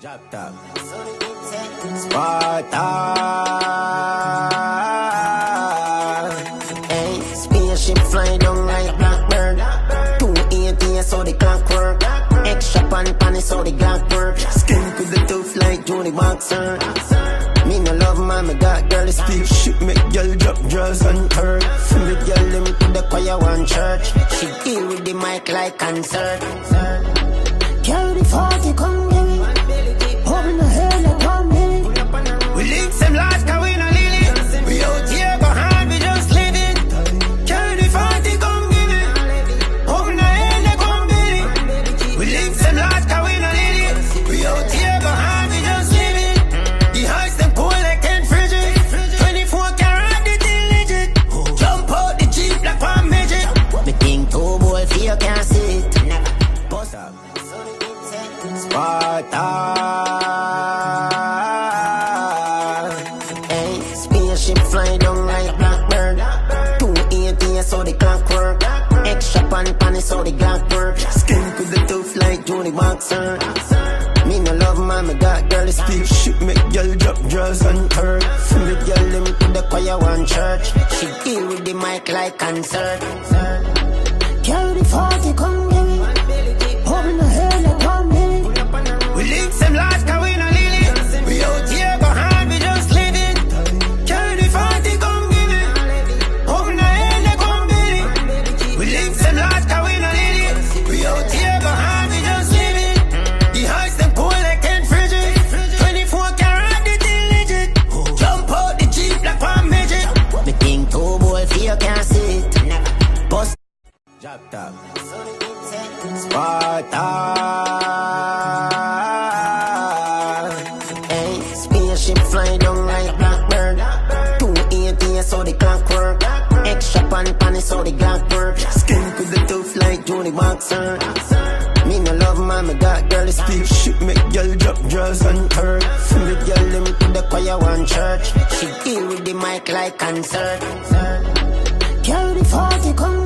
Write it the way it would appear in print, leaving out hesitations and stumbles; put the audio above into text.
Drop top. Sparta. Hey, spaceship fly down like blackbird. 280 so the clock work. Extra pan so the clock work. Skin to the tooth like Johnny Boxer. Me no love man, me got girl spaceship make girl drop draws and hurt. From the girl them to the choir one church. She deal with the mic like concert. Carry the 40 come give me. Open the hell like one minute. We link some large car we no lily. We out here behind we just living. Carry the 40 come give me. Open the hell like one minute. We link some large car we no lily. We out here behind we just living. The house them cool like 10 fridges. 24 karat the thing legit. Jump out the Jeep like one midget. Me think two boy feel can't see it. Bust up. Sparta. Hey, spaceship fly down like blackbird. 280 so the clock work. Extra pan so the clock work. Skin to the tooth like Johnny Boxer. Me no love man, me got girl spaceship make girl drop draws and hurt. From the girl them to the choir one church. She deal with the mic like concert. Carry the 40 come give me. Open the hell like one minute. We link some large car we no lily. We out here behind we just living. Carry the 40 come give me. Open the hell like one minute. We link some large car we no lily. We out here behind we just living. The house them cool like 10 fridges. 24 karat the thing legit. Jump out the Jeep like one midget. Me think two boy feel can't see it. Bust. Drop top. Sparta. Hey, spaceship fly down like blackbird. 280 so the clock work. Extra pan so the clock work. Skin to the tooth like Johnny Boxer. Me no love man, me got girl spaceship make girl drop draws and hurt. From the girl them to the choir one church. She deal with the mic like concert. Carry the 40 come